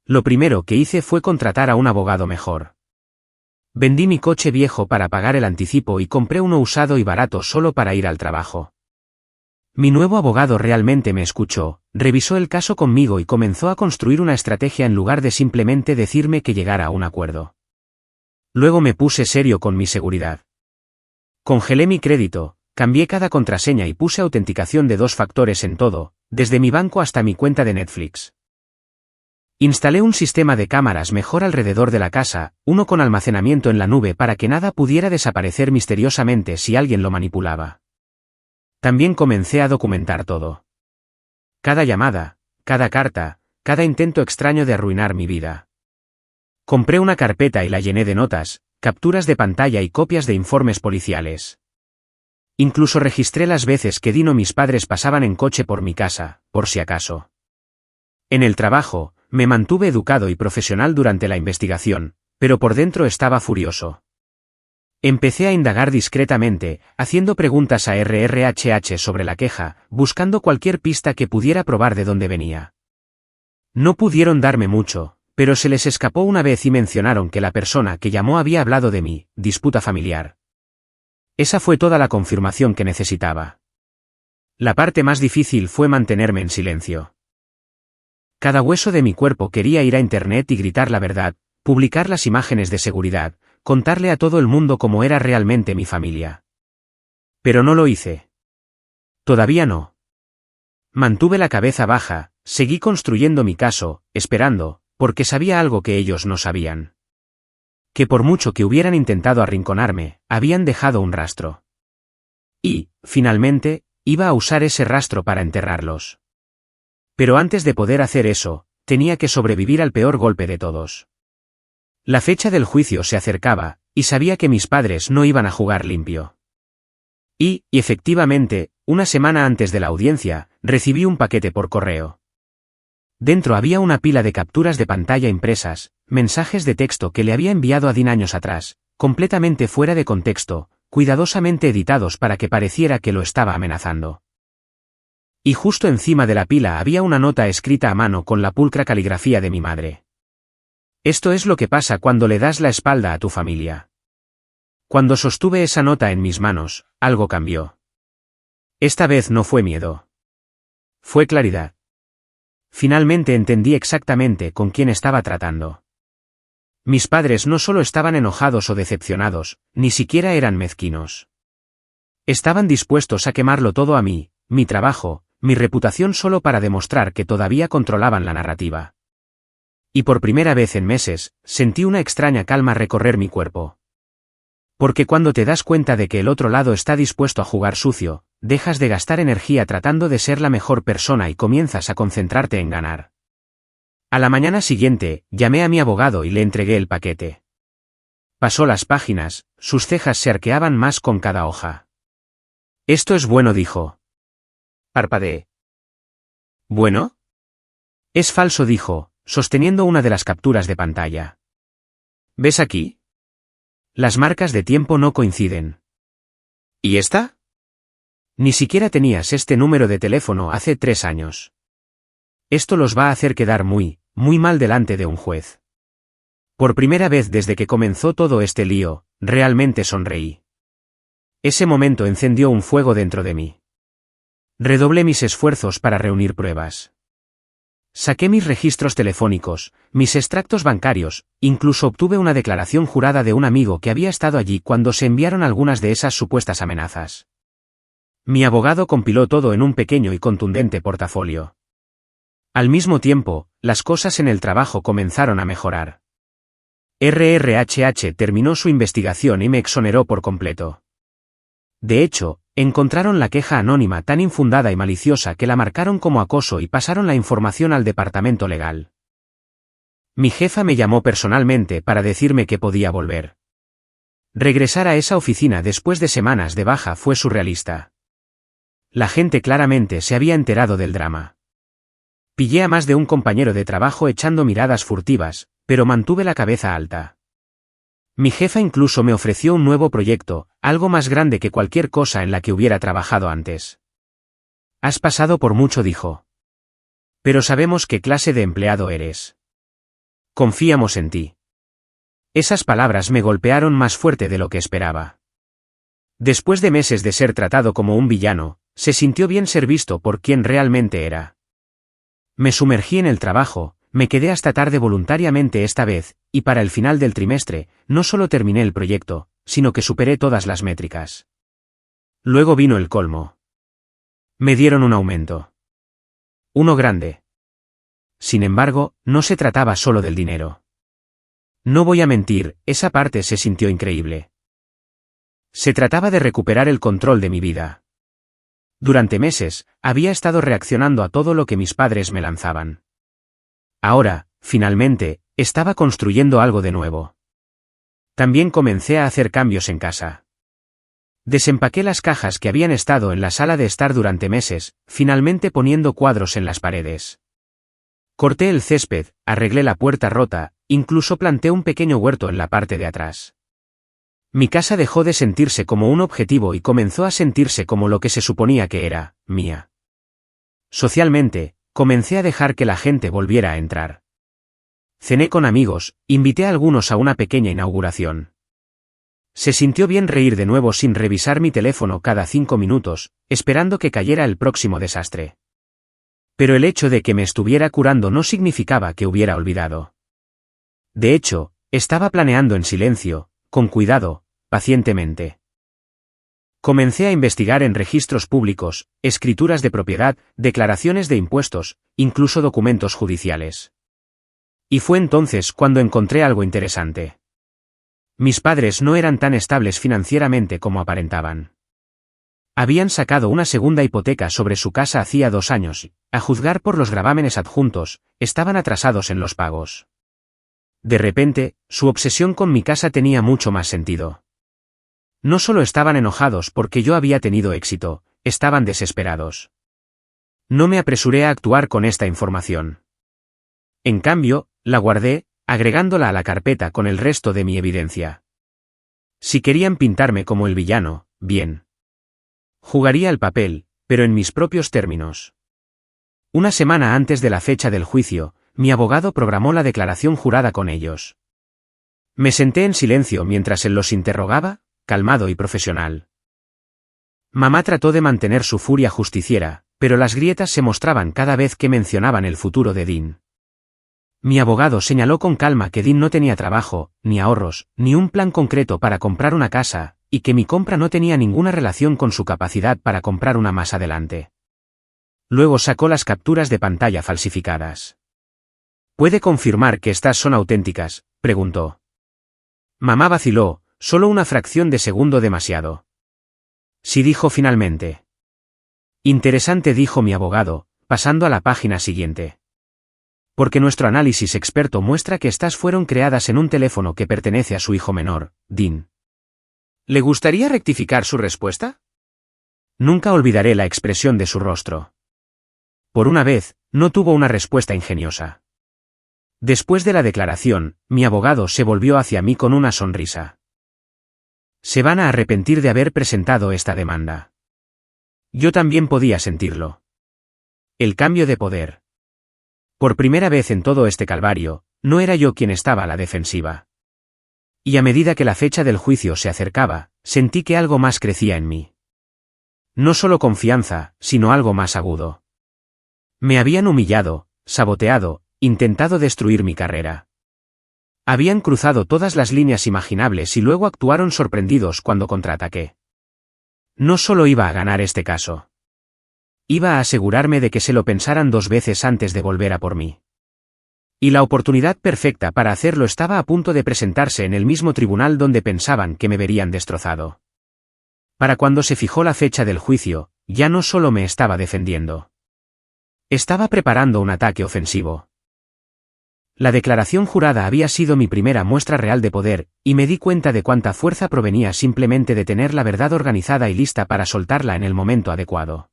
Speaker 1: Lo primero que hice fue contratar a un abogado mejor. Vendí mi coche viejo para pagar el anticipo y compré uno usado y barato solo para ir al trabajo. Mi nuevo abogado realmente me escuchó, revisó el caso conmigo y comenzó a construir una estrategia en lugar de simplemente decirme que llegara a un acuerdo. Luego me puse serio con mi seguridad. Congelé mi crédito, cambié cada contraseña y puse autenticación de 2 factores en todo, desde mi banco hasta mi cuenta de Netflix. Instalé un sistema de cámaras mejor alrededor de la casa, uno con almacenamiento en la nube para que nada pudiera desaparecer misteriosamente si alguien lo manipulaba. También comencé a documentar todo. Cada llamada, cada carta, cada intento extraño de arruinar mi vida. Compré una carpeta y la llené de notas, capturas de pantalla y copias de informes policiales. Incluso registré las veces que Dean o mis padres pasaban en coche por mi casa, por si acaso. En el trabajo, me mantuve educado y profesional durante la investigación, pero por dentro estaba furioso. Empecé a indagar discretamente, haciendo preguntas a RRHH sobre la queja, buscando cualquier pista que pudiera probar de dónde venía. No pudieron darme mucho, pero se les escapó una vez y mencionaron que la persona que llamó había hablado de mí, disputa familiar. Esa fue toda la confirmación que necesitaba. La parte más difícil fue mantenerme en silencio. Cada hueso de mi cuerpo quería ir a internet y gritar la verdad, publicar las imágenes de seguridad, contarle a todo el mundo cómo era realmente mi familia. Pero no lo hice. Todavía no. Mantuve la cabeza baja, seguí construyendo mi caso, esperando, porque sabía algo que ellos no sabían. Que por mucho que hubieran intentado arrinconarme, habían dejado un rastro. Y, finalmente, iba a usar ese rastro para enterrarlos. Pero antes de poder hacer eso, tenía que sobrevivir al peor golpe de todos. La fecha del juicio se acercaba, y sabía que mis padres no iban a jugar limpio. Y efectivamente, una semana antes de la audiencia, recibí un paquete por correo. Dentro había una pila de capturas de pantalla impresas, mensajes de texto que le había enviado a Dean años atrás, completamente fuera de contexto, cuidadosamente editados para que pareciera que lo estaba amenazando. Y justo encima de la pila había una nota escrita a mano con la pulcra caligrafía de mi madre. Esto es lo que pasa cuando le das la espalda a tu familia. Cuando sostuve esa nota en mis manos, algo cambió. Esta vez no fue miedo. Fue claridad. Finalmente entendí exactamente con quién estaba tratando. Mis padres no solo estaban enojados o decepcionados, ni siquiera eran mezquinos. Estaban dispuestos a quemarlo todo a mí, mi trabajo, mi reputación solo para demostrar que todavía controlaban la narrativa. Y por primera vez en meses, sentí una extraña calma recorrer mi cuerpo. Porque cuando te das cuenta de que el otro lado está dispuesto a jugar sucio, dejas de gastar energía tratando de ser la mejor persona y comienzas a concentrarte en ganar. A la mañana siguiente, llamé a mi abogado y le entregué el paquete. Pasó las páginas, sus cejas se arqueaban más con cada hoja. Esto es bueno, dijo. Parpadeé. ¿Bueno? Es falso, dijo, sosteniendo una de las capturas de pantalla. ¿Ves aquí? Las marcas de tiempo no coinciden. ¿Y esta? Ni siquiera tenías este número de teléfono hace 3 años. Esto los va a hacer quedar muy mal delante de un juez. Por primera vez desde que comenzó todo este lío, realmente sonreí. Ese momento encendió un fuego dentro de mí. Redoblé mis esfuerzos para reunir pruebas. Saqué mis registros telefónicos, mis extractos bancarios, incluso obtuve una declaración jurada de un amigo que había estado allí cuando se enviaron algunas de esas supuestas amenazas. Mi abogado compiló todo en un pequeño y contundente portafolio. Al mismo tiempo, las cosas en el trabajo comenzaron a mejorar. RRHH terminó su investigación y me exoneró por completo. De hecho, encontraron la queja anónima tan infundada y maliciosa que la marcaron como acoso y pasaron la información al departamento legal. Mi jefa me llamó personalmente para decirme que podía volver. Regresar a esa oficina después de semanas de baja fue surrealista. La gente claramente se había enterado del drama. Pillé a más de un compañero de trabajo echando miradas furtivas, pero mantuve la cabeza alta. Mi jefa incluso me ofreció un nuevo proyecto, algo más grande que cualquier cosa en la que hubiera trabajado antes. Has pasado por mucho, dijo. Pero sabemos qué clase de empleado eres. Confiamos en ti. Esas palabras me golpearon más fuerte de lo que esperaba. Después de meses de ser tratado como un villano, se sintió bien ser visto por quien realmente era. Me sumergí en el trabajo, me quedé hasta tarde voluntariamente esta vez, y para el final del trimestre, no solo terminé el proyecto, sino que superé todas las métricas. Luego vino el colmo. Me dieron un aumento. Uno grande. Sin embargo, no se trataba solo del dinero. No voy a mentir, esa parte se sintió increíble. Se trataba de recuperar el control de mi vida. Durante meses, había estado reaccionando a todo lo que mis padres me lanzaban. Ahora, finalmente, estaba construyendo algo de nuevo. También comencé a hacer cambios en casa. Desempaqué las cajas que habían estado en la sala de estar durante meses, finalmente poniendo cuadros en las paredes. Corté el césped, arreglé la puerta rota, incluso planté un pequeño huerto en la parte de atrás. Mi casa dejó de sentirse como un objetivo y comenzó a sentirse como lo que se suponía que era, mía. Socialmente, comencé a dejar que la gente volviera a entrar. Cené con amigos, invité a algunos a una pequeña inauguración. Se sintió bien reír de nuevo sin revisar mi teléfono cada 5 minutos, esperando que cayera el próximo desastre. Pero el hecho de que me estuviera curando no significaba que hubiera olvidado. De hecho, estaba planeando en silencio, con cuidado, pacientemente. Comencé a investigar en registros públicos, escrituras de propiedad, declaraciones de impuestos, incluso documentos judiciales. Y fue entonces cuando encontré algo interesante. Mis padres no eran tan estables financieramente como aparentaban. Habían sacado una segunda hipoteca sobre su casa hacía 2 años, y, a juzgar por los gravámenes adjuntos, estaban atrasados en los pagos. De repente, su obsesión con mi casa tenía mucho más sentido. No solo estaban enojados porque yo había tenido éxito, estaban desesperados. No me apresuré a actuar con esta información. En cambio, la guardé, agregándola a la carpeta con el resto de mi evidencia. Si querían pintarme como el villano, bien. Jugaría el papel, pero en mis propios términos. Una semana antes de la fecha del juicio, mi abogado programó la declaración jurada con ellos. Me senté en silencio mientras él los interrogaba, calmado y profesional. Mamá trató de mantener su furia justiciera, pero las grietas se mostraban cada vez que mencionaban el futuro de Dean. Mi abogado señaló con calma que Dean no tenía trabajo, ni ahorros, ni un plan concreto para comprar una casa, y que mi compra no tenía ninguna relación con su capacidad para comprar una más adelante. Luego sacó las capturas de pantalla falsificadas. ¿Puede confirmar que estas son auténticas?, preguntó. Mamá vaciló, solo una fracción de segundo demasiado. Sí, dijo finalmente. Interesante, dijo mi abogado, pasando a la página siguiente. Porque nuestro análisis experto muestra que estas fueron creadas en un teléfono que pertenece a su hijo menor, Dean. ¿Le gustaría rectificar su respuesta? Nunca olvidaré la expresión de su rostro. Por una vez, no tuvo una respuesta ingeniosa. Después de la declaración, mi abogado se volvió hacia mí con una sonrisa. Se van a arrepentir de haber presentado esta demanda. Yo también podía sentirlo. El cambio de poder. Por primera vez en todo este calvario, no era yo quien estaba a la defensiva. Y a medida que la fecha del juicio se acercaba, sentí que algo más crecía en mí. No solo confianza, sino algo más agudo. Me habían humillado, saboteado, intentado destruir mi carrera. Habían cruzado todas las líneas imaginables y luego actuaron sorprendidos cuando contraataqué. No solo iba a ganar este caso. Iba a asegurarme de que se lo pensaran 2 veces antes de volver a por mí. Y la oportunidad perfecta para hacerlo estaba a punto de presentarse en el mismo tribunal donde pensaban que me verían destrozado. Para cuando se fijó la fecha del juicio, ya no solo me estaba defendiendo. Estaba preparando un ataque ofensivo. La declaración jurada había sido mi primera muestra real de poder, y me di cuenta de cuánta fuerza provenía simplemente de tener la verdad organizada y lista para soltarla en el momento adecuado.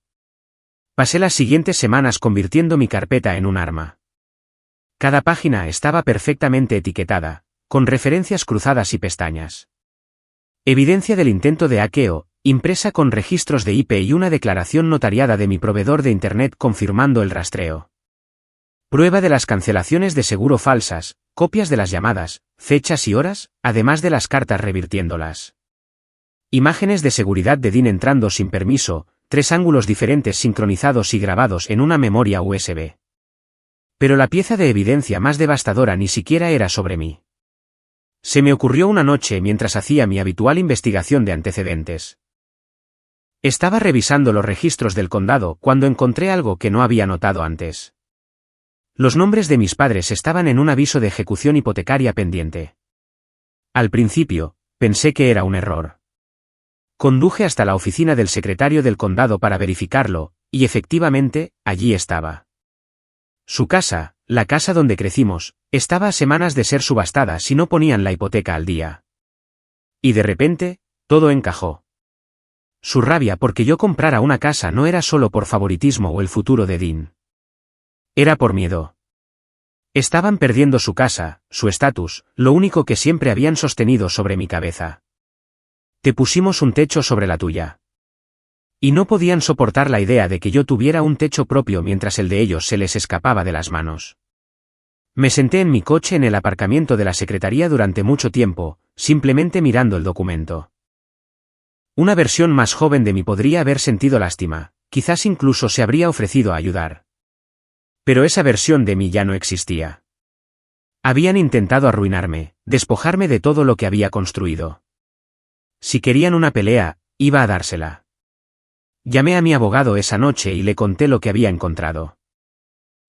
Speaker 1: Pasé las siguientes semanas convirtiendo mi carpeta en un arma. Cada página estaba perfectamente etiquetada, con referencias cruzadas y pestañas. Evidencia del intento de hackeo, impresa con registros de IP y una declaración notariada de mi proveedor de Internet confirmando el rastreo. Prueba de las cancelaciones de seguro falsas, copias de las llamadas, fechas y horas, además de las cartas revirtiéndolas. Imágenes de seguridad de Dean entrando sin permiso, 3 ángulos diferentes sincronizados y grabados en una memoria USB. Pero la pieza de evidencia más devastadora ni siquiera era sobre mí. Se me ocurrió una noche mientras hacía mi habitual investigación de antecedentes. Estaba revisando los registros del condado cuando encontré algo que no había notado antes. Los nombres de mis padres estaban en un aviso de ejecución hipotecaria pendiente. Al principio, pensé que era un error. Conduje hasta la oficina del secretario del condado para verificarlo, y efectivamente, allí estaba. Su casa, la casa donde crecimos, estaba a semanas de ser subastada si no ponían la hipoteca al día. Y de repente, todo encajó. Su rabia porque yo comprara una casa no era solo por favoritismo o el futuro de Dean. Era por miedo. Estaban perdiendo su casa, su estatus, lo único que siempre habían sostenido sobre mi cabeza. Te pusimos un techo sobre la tuya. Y no podían soportar la idea de que yo tuviera un techo propio mientras el de ellos se les escapaba de las manos. Me senté en mi coche en el aparcamiento de la secretaría durante mucho tiempo, simplemente mirando el documento. Una versión más joven de mí podría haber sentido lástima, quizás incluso se habría ofrecido a ayudar. Pero esa versión de mí ya no existía. Habían intentado arruinarme, despojarme de todo lo que había construido. Si querían una pelea, iba a dársela. Llamé a mi abogado esa noche y le conté lo que había encontrado.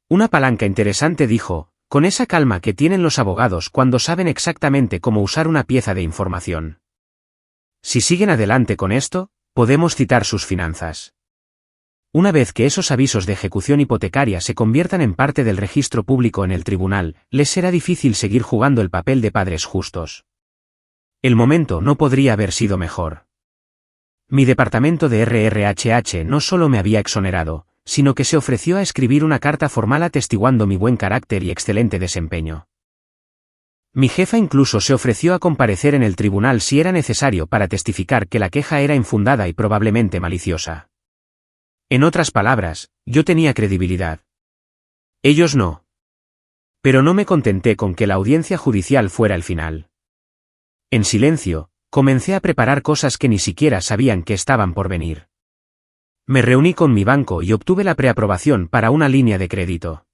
Speaker 1: Una palanca interesante, dijo, con esa calma que tienen los abogados cuando saben exactamente cómo usar una pieza de información. Si siguen adelante con esto, podemos citar sus finanzas. Una vez que esos avisos de ejecución hipotecaria se conviertan en parte del registro público en el tribunal, les será difícil seguir jugando el papel de padres justos. El momento no podría haber sido mejor. Mi departamento de RRHH no solo me había exonerado, sino que se ofreció a escribir una carta formal atestiguando mi buen carácter y excelente desempeño. Mi jefa incluso se ofreció a comparecer en el tribunal si era necesario para testificar que la queja era infundada y probablemente maliciosa. En otras palabras, yo tenía credibilidad. Ellos no. Pero no me contenté con que la audiencia judicial fuera el final. En silencio, comencé a preparar cosas que ni siquiera sabían que estaban por venir. Me reuní con mi banco y obtuve la preaprobación para una línea de crédito.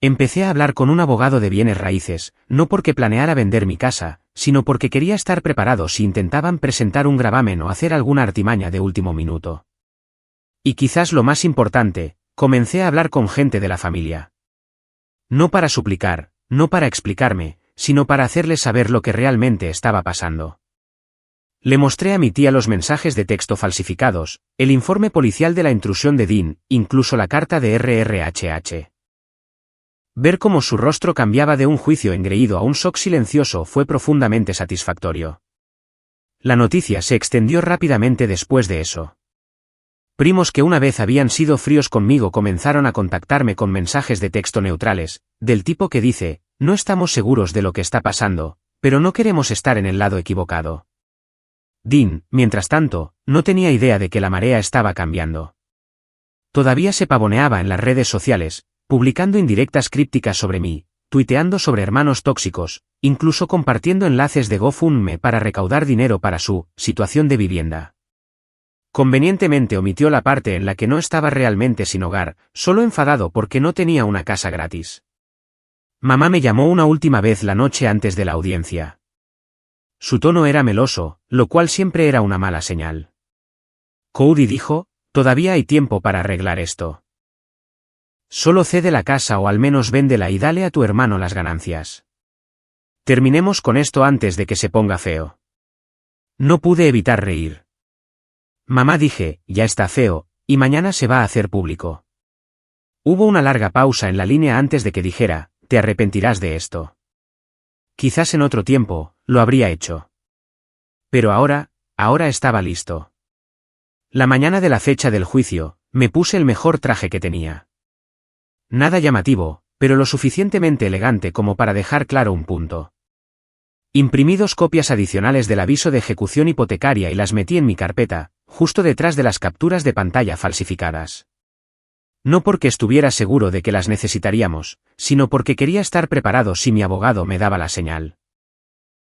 Speaker 1: Empecé a hablar con un abogado de bienes raíces, no porque planeara vender mi casa, sino porque quería estar preparado si intentaban presentar un gravamen o hacer alguna artimaña de último minuto. Y quizás lo más importante, comencé a hablar con gente de la familia. No para suplicar, no para explicarme, sino para hacerles saber lo que realmente estaba pasando. Le mostré a mi tía los mensajes de texto falsificados, el informe policial de la intrusión de Dean, incluso la carta de RRHH. Ver cómo su rostro cambiaba de un juicio engreído a un shock silencioso fue profundamente satisfactorio. La noticia se extendió rápidamente después de eso. Primos que una vez habían sido fríos conmigo comenzaron a contactarme con mensajes de texto neutrales, del tipo que dice, no estamos seguros de lo que está pasando, pero no queremos estar en el lado equivocado. Dean, mientras tanto, no tenía idea de que la marea estaba cambiando. Todavía se pavoneaba en las redes sociales, publicando indirectas crípticas sobre mí, tuiteando sobre hermanos tóxicos, incluso compartiendo enlaces de GoFundMe para recaudar dinero para su situación de vivienda. Convenientemente omitió la parte en la que no estaba realmente sin hogar, solo enfadado porque no tenía una casa gratis. Mamá me llamó una última vez la noche antes de la audiencia. Su tono era meloso, lo cual siempre era una mala señal. Cody dijo, todavía hay tiempo para arreglar esto. Solo cede la casa o al menos véndela y dale a tu hermano las ganancias. Terminemos con esto antes de que se ponga feo. No pude evitar reír. Mamá, dije, ya está feo, y mañana se va a hacer público. Hubo una larga pausa en la línea antes de que dijera, te arrepentirás de esto. Quizás en otro tiempo, lo habría hecho. Pero ahora estaba listo. La mañana de la fecha del juicio, me puse el mejor traje que tenía. Nada llamativo, pero lo suficientemente elegante como para dejar claro un punto. Imprimí 2 copias adicionales del aviso de ejecución hipotecaria y las metí en mi carpeta, justo detrás de las capturas de pantalla falsificadas. No porque estuviera seguro de que las necesitaríamos, sino porque quería estar preparado si mi abogado me daba la señal.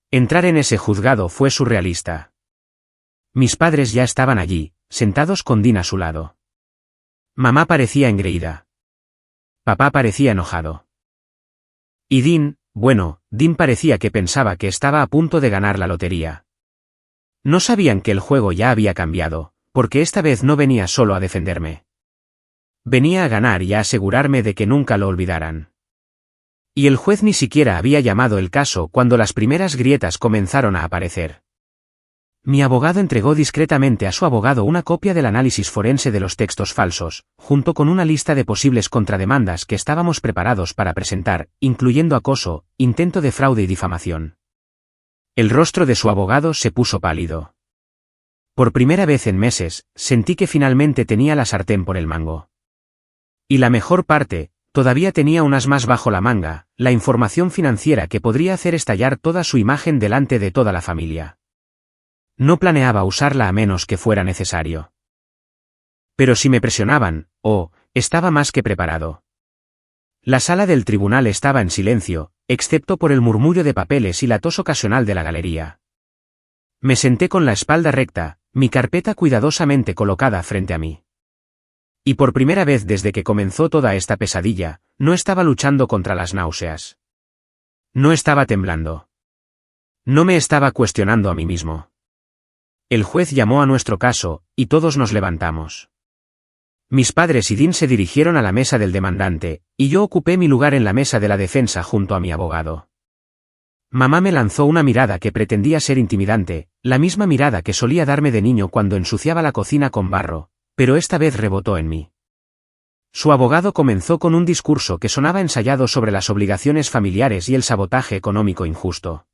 Speaker 1: Entrar en ese juzgado fue surrealista. Mis padres ya estaban allí, sentados con Dean a su lado. Mamá parecía engreída. Papá parecía enojado. Y Dean parecía que pensaba que estaba a punto de ganar la lotería. No sabían que el juego ya había cambiado, porque esta vez no venía solo a defenderme. Venía a ganar y a asegurarme de que nunca lo olvidaran. Y el juez ni siquiera había llamado el caso cuando las primeras grietas comenzaron a aparecer. Mi abogado entregó discretamente a su abogado una copia del análisis forense de los textos falsos, junto con una lista de posibles contrademandas que estábamos preparados para presentar, incluyendo acoso, intento de fraude y difamación. El rostro de su abogado se puso pálido. Por primera vez en meses, sentí que finalmente tenía la sartén por el mango. Y la mejor parte, todavía tenía un as más bajo la manga, la información financiera que podría hacer estallar toda su imagen delante de toda la familia. No planeaba usarla a menos que fuera necesario. Pero si me presionaban, estaba más que preparado. La sala del tribunal estaba en silencio, excepto por el murmullo de papeles y la tos ocasional de la galería. Me senté con la espalda recta, mi carpeta cuidadosamente colocada frente a mí. Y por primera vez desde que comenzó toda esta pesadilla, no estaba luchando contra las náuseas. No estaba temblando. No me estaba cuestionando a mí mismo. El juez llamó a nuestro caso, y todos nos levantamos. Mis padres y Dean se dirigieron a la mesa del demandante, y yo ocupé mi lugar en la mesa de la defensa junto a mi abogado. Mamá me lanzó una mirada que pretendía ser intimidante, la misma mirada que solía darme de niño cuando ensuciaba la cocina con barro, pero esta vez rebotó en mí. Su abogado comenzó con un discurso que sonaba ensayado sobre las obligaciones familiares y el sabotaje económico injusto.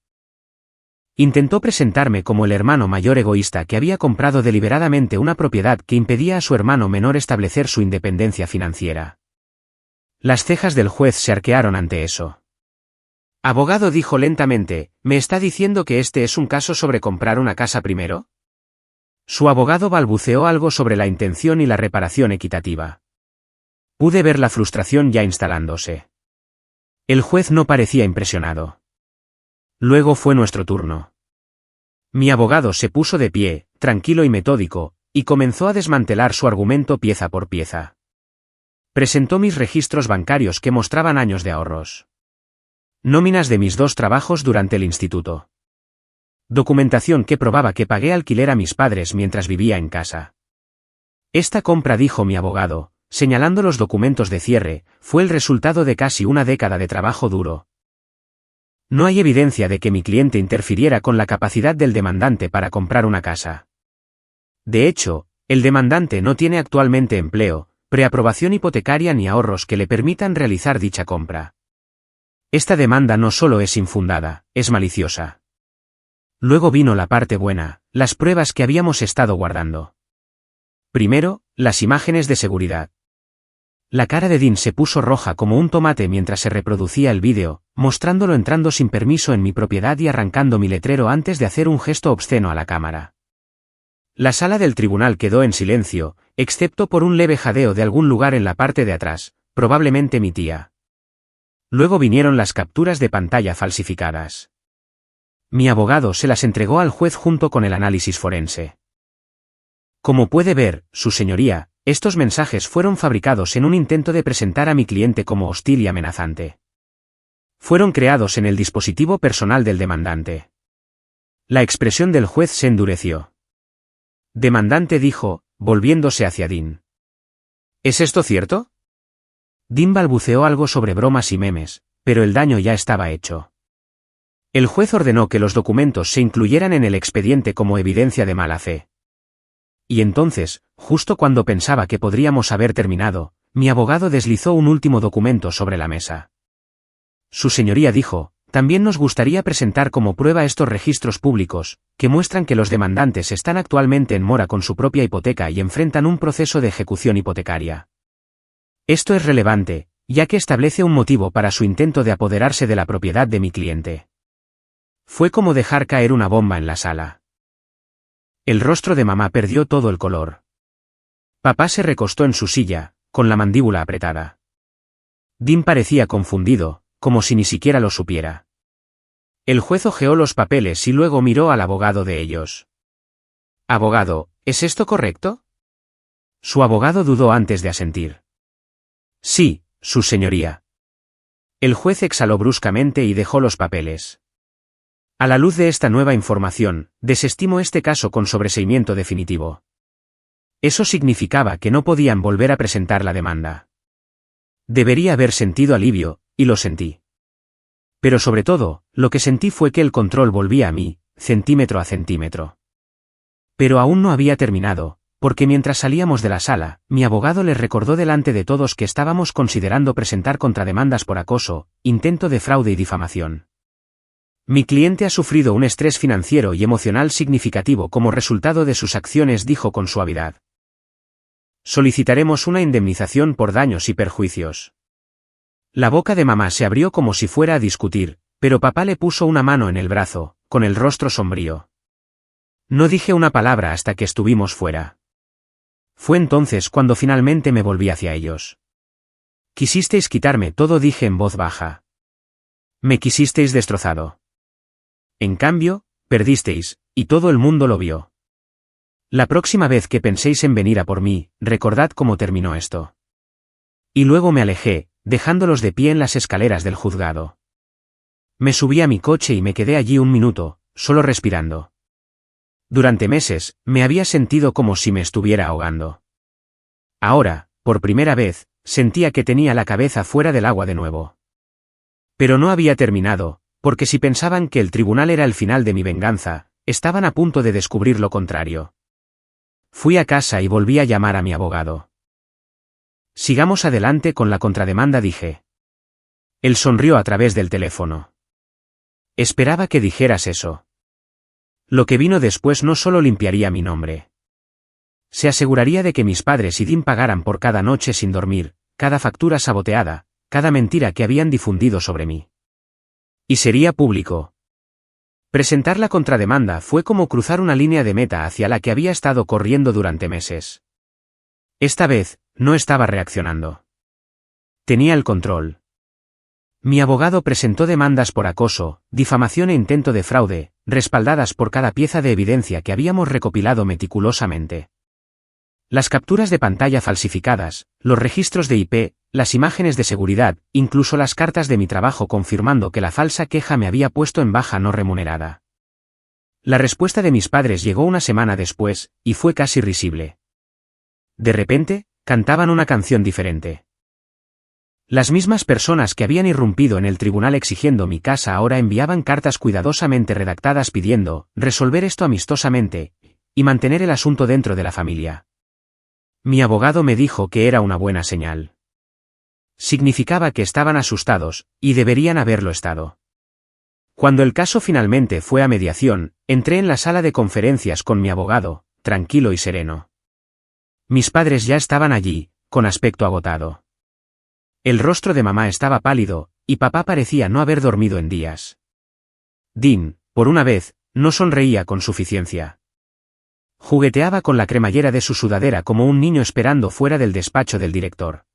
Speaker 1: Intentó presentarme como el hermano mayor egoísta que había comprado deliberadamente una propiedad que impedía a su hermano menor establecer su independencia financiera. Las cejas del juez se arquearon ante eso. Abogado, dijo lentamente, ¿me está diciendo que este es un caso sobre comprar una casa primero? Su abogado balbuceó algo sobre la intención y la reparación equitativa. Pude ver la frustración ya instalándose. El juez no parecía impresionado. Luego fue nuestro turno. Mi abogado se puso de pie, tranquilo y metódico, y comenzó a desmantelar su argumento pieza por pieza. Presentó mis registros bancarios que mostraban años de ahorros. Nóminas de mis 2 trabajos durante el instituto. Documentación que probaba que pagué alquiler a mis padres mientras vivía en casa. Esta compra, dijo mi abogado, señalando los documentos de cierre, fue el resultado de casi una década de trabajo duro. No hay evidencia de que mi cliente interfiriera con la capacidad del demandante para comprar una casa. De hecho, el demandante no tiene actualmente empleo, preaprobación hipotecaria ni ahorros que le permitan realizar dicha compra. Esta demanda no solo es infundada, es maliciosa. Luego vino la parte buena, las pruebas que habíamos estado guardando. Primero, Las imágenes de seguridad. La cara de Dean se puso roja como un tomate mientras se reproducía el vídeo, mostrándolo entrando sin permiso en mi propiedad y arrancando mi letrero antes de hacer un gesto obsceno a la cámara. La sala del tribunal quedó en silencio, excepto por un leve jadeo de algún lugar en la parte de atrás, probablemente mi tía. Luego vinieron las capturas de pantalla falsificadas. Mi abogado se las entregó al juez junto con el análisis forense. Como puede ver, su señoría, estos mensajes fueron fabricados en un intento de presentar a mi cliente como hostil y amenazante. Fueron creados en el dispositivo personal del demandante. La expresión del juez se endureció. Demandante dijo, volviéndose hacia Dean. ¿Es esto cierto? Dean balbuceó algo sobre bromas y memes, pero el daño ya estaba hecho. El juez ordenó que los documentos se incluyeran en el expediente como evidencia de mala fe. Y entonces, justo cuando pensaba que podríamos haber terminado, mi abogado deslizó un último documento sobre la mesa. Su señoría dijo, también nos gustaría presentar como prueba estos registros públicos, que muestran que los demandantes están actualmente en mora con su propia hipoteca y enfrentan un proceso de ejecución hipotecaria. Esto es relevante, ya que establece un motivo para su intento de apoderarse de la propiedad de mi cliente. Fue como dejar caer una bomba en la sala. El rostro de mamá perdió todo el color. Papá se recostó en su silla, con la mandíbula apretada. Dean parecía confundido, como si ni siquiera lo supiera. El juez hojeó los papeles y luego miró al abogado de ellos. Abogado, ¿es esto correcto? Su abogado dudó antes de asentir. Sí, su señoría. El juez exhaló bruscamente y dejó los papeles. A la luz de esta nueva información, desestimo este caso con sobreseimiento definitivo. Eso significaba que no podían volver a presentar la demanda. Debería haber sentido alivio, y lo sentí. Pero sobre todo, lo que sentí fue que el control volvía a mí, centímetro a centímetro. Pero aún no había terminado, porque mientras salíamos de la sala, mi abogado les recordó delante de todos que estábamos considerando presentar contrademandas por acoso, intento de fraude y difamación. Mi cliente ha sufrido un estrés financiero y emocional significativo como resultado de sus acciones, dijo con suavidad. Solicitaremos una indemnización por daños y perjuicios. La boca de mamá se abrió como si fuera a discutir, pero papá le puso una mano en el brazo, con el rostro sombrío. No dije una palabra hasta que estuvimos fuera. Fue entonces cuando finalmente me volví hacia ellos. Quisisteis quitarme todo, dije en voz baja. Me quisisteis destrozado. En cambio, perdisteis, y todo el mundo lo vio. La próxima vez que penséis en venir a por mí, recordad cómo terminó esto. Y luego me alejé, dejándolos de pie en las escaleras del juzgado. Me subí a mi coche y me quedé allí un minuto, solo respirando. Durante meses, me había sentido como si me estuviera ahogando. Ahora, por primera vez, sentía que tenía la cabeza fuera del agua de nuevo. Pero no había terminado, porque si pensaban que el tribunal era el final de mi venganza, estaban a punto de descubrir lo contrario. Fui a casa y volví a llamar a mi abogado. Sigamos adelante con la contrademanda, dije. Él sonrió a través del teléfono. Esperaba que dijeras eso. Lo que vino después no solo limpiaría mi nombre. Se aseguraría de que mis padres y Dean pagaran por cada noche sin dormir, cada factura saboteada, cada mentira que habían difundido sobre mí. Y sería público. Presentar la contrademanda fue como cruzar una línea de meta hacia la que había estado corriendo durante meses. Esta vez, no estaba reaccionando. Tenía el control. Mi abogado presentó demandas por acoso, difamación e intento de fraude, respaldadas por cada pieza de evidencia que habíamos recopilado meticulosamente. Las capturas de pantalla falsificadas, los registros de IP, las imágenes de seguridad, incluso las cartas de mi trabajo confirmando que la falsa queja me había puesto en baja no remunerada. La respuesta de mis padres llegó una semana después, y fue casi risible. De repente, cantaban una canción diferente. Las mismas personas que habían irrumpido en el tribunal exigiendo mi casa ahora enviaban cartas cuidadosamente redactadas pidiendo resolver esto amistosamente, y mantener el asunto dentro de la familia. Mi abogado me dijo que era una buena señal. Significaba que estaban asustados, y deberían haberlo estado. Cuando el caso finalmente fue a mediación, entré en la sala de conferencias con mi abogado, tranquilo y sereno. mis padres ya estaban allí, con aspecto agotado. El rostro de mamá estaba pálido, y papá parecía no haber dormido en días. Dean, por una vez, no sonreía con suficiencia. Jugueteaba con la cremallera de su sudadera como un niño esperando fuera del despacho del director.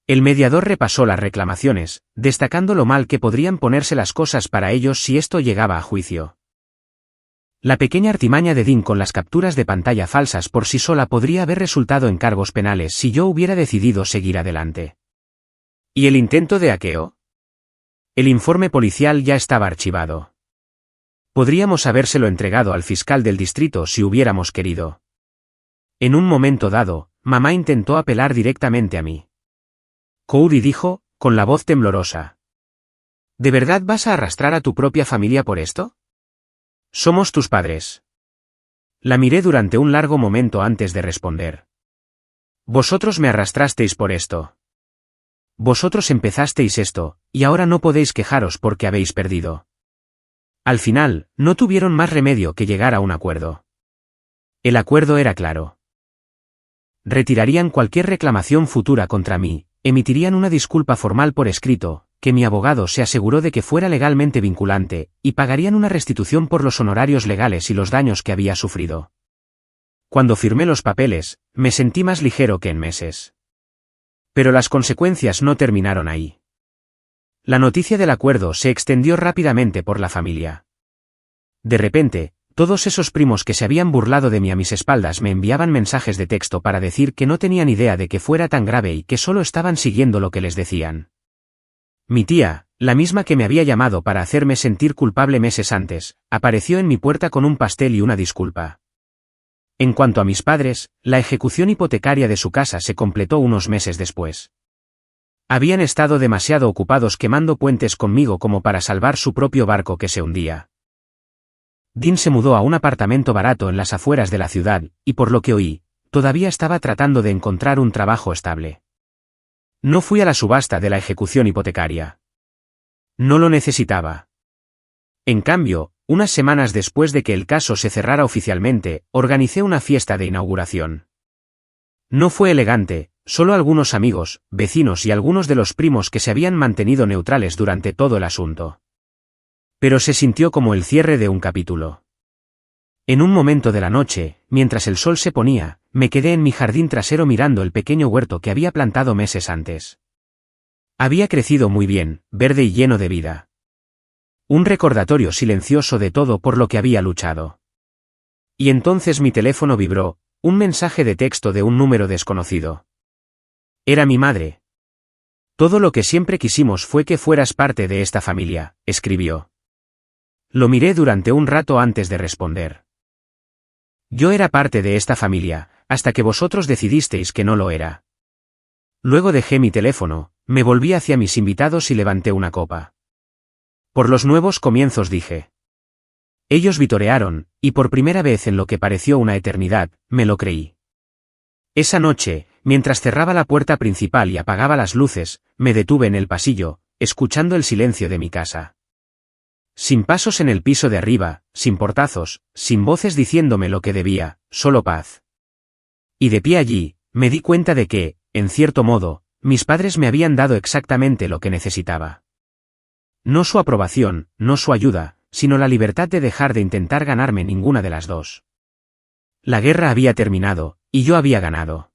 Speaker 1: El mediador repasó las reclamaciones, destacando lo mal que podrían ponerse las cosas para ellos si esto llegaba a juicio. La pequeña artimaña de Dean con las capturas de pantalla falsas por sí sola podría haber resultado en cargos penales si yo hubiera decidido seguir adelante. ¿Y el intento de hackeo? El informe policial ya estaba archivado. Podríamos habérselo entregado al fiscal del distrito si hubiéramos querido. En un momento dado, mamá intentó apelar directamente a mí. Cody dijo, con la voz temblorosa. ¿De verdad vas a arrastrar a tu propia familia por esto? Somos tus padres. La miré durante un largo momento antes de responder. Vosotros me arrastrasteis por esto. Vosotros empezasteis esto, y ahora no podéis quejaros porque habéis perdido. Al final, no tuvieron más remedio que llegar a un acuerdo. El acuerdo era claro. Retirarían cualquier reclamación futura contra mí, emitirían una disculpa formal por escrito, que mi abogado se aseguró de que fuera legalmente vinculante, y pagarían una restitución por los honorarios legales y los daños que había sufrido. Cuando firmé los papeles, me sentí más ligero que en meses. Pero las consecuencias no terminaron ahí. La noticia del acuerdo se extendió rápidamente por la familia. De repente, todos esos primos que se habían burlado de mí a mis espaldas me enviaban mensajes de texto para decir que no tenían idea de que fuera tan grave y que solo estaban siguiendo lo que les decían. Mi tía, la misma que me había llamado para hacerme sentir culpable meses antes, apareció en mi puerta con un pastel y una disculpa. En cuanto a mis padres, la ejecución hipotecaria de su casa se completó unos meses después. Habían estado demasiado ocupados quemando puentes conmigo como para salvar su propio barco que se hundía. Dean se mudó a un apartamento barato en las afueras de la ciudad, y por lo que oí, todavía estaba tratando de encontrar un trabajo estable. No fui a la subasta de la ejecución hipotecaria. No lo necesitaba. En cambio, unas semanas después de que el caso se cerrara oficialmente, organicé una fiesta de inauguración. No fue elegante, solo algunos amigos, vecinos y algunos de los primos que se habían mantenido neutrales durante todo el asunto. Pero se sintió como el cierre de un capítulo. En un momento de la noche, mientras el sol se ponía, me quedé en mi jardín trasero mirando el pequeño huerto que había plantado meses antes. Había crecido muy bien, verde y lleno de vida. Un recordatorio silencioso de todo por lo que había luchado. Y entonces mi teléfono vibró, un mensaje de texto de un número desconocido. Era mi madre. Todo lo que siempre quisimos fue que fueras parte de esta familia, escribió. Lo miré durante un rato antes de responder. Yo era parte de esta familia, hasta que vosotros decidisteis que no lo era. Luego dejé mi teléfono, me volví hacia mis invitados y levanté una copa. Por los nuevos comienzos dije. Ellos vitorearon, y por primera vez en lo que pareció una eternidad, me lo creí. Esa noche, mientras cerraba la puerta principal y apagaba las luces, me detuve en el pasillo, escuchando el silencio de mi casa. Sin pasos en el piso de arriba, sin portazos, sin voces diciéndome lo que debía, solo paz. Y de pie allí, me di cuenta de que, en cierto modo, mis padres me habían dado exactamente lo que necesitaba. No su aprobación, no su ayuda, sino la libertad de dejar de intentar ganarme ninguna de las dos. La guerra había terminado, y yo había ganado.